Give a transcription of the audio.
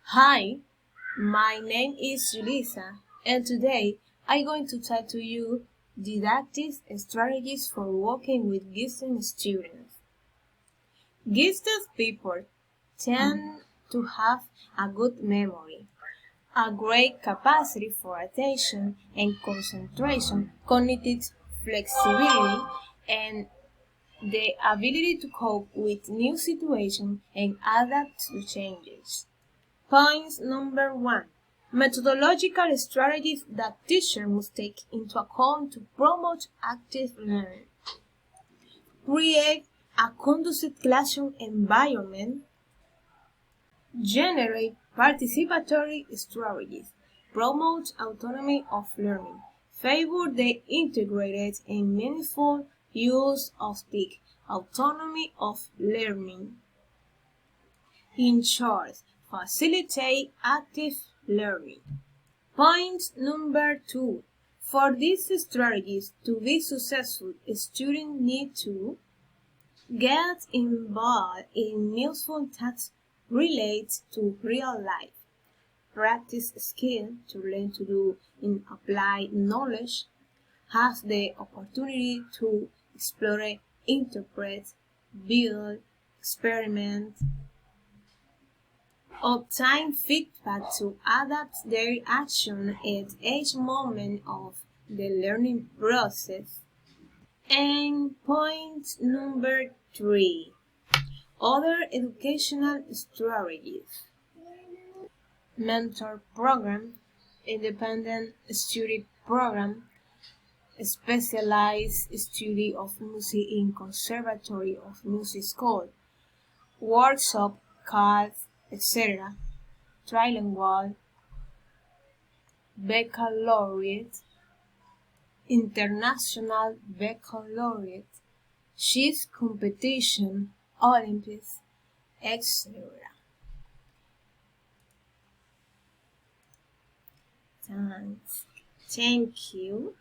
Hi, my name is Julissa, and today I'm going to talk to you didactic strategies for working with gifted students. Gifted people tend to have a good memory, a great capacity for attention and concentration, cognitive flexibility, and the ability to cope with new situations and adapt to changes. Point number one. Methodological strategies that teachers must take into account to promote active learning. Create a conducive classroom environment. Generate participatory strategies. Promote autonomy of learning. Favor the integrated and meaningful use of the autonomy of learning. In short, facilitate active learning. Point number two. For these strategies to be successful, students need to get involved in useful tasks related to real life, practice skills to learn to do in applied knowledge, have the opportunity to explore, interpret, build, experiment, obtain feedback to adapt their action at each moment of the learning process. And point number three, other educational strategies. Mentor program, independent study program, specialized study of music in conservatory of music school, workshop, cards, etc. Trilingual, baccalaureate, international baccalaureate, chess competition, Olympics, etc. Thanks. Thank you.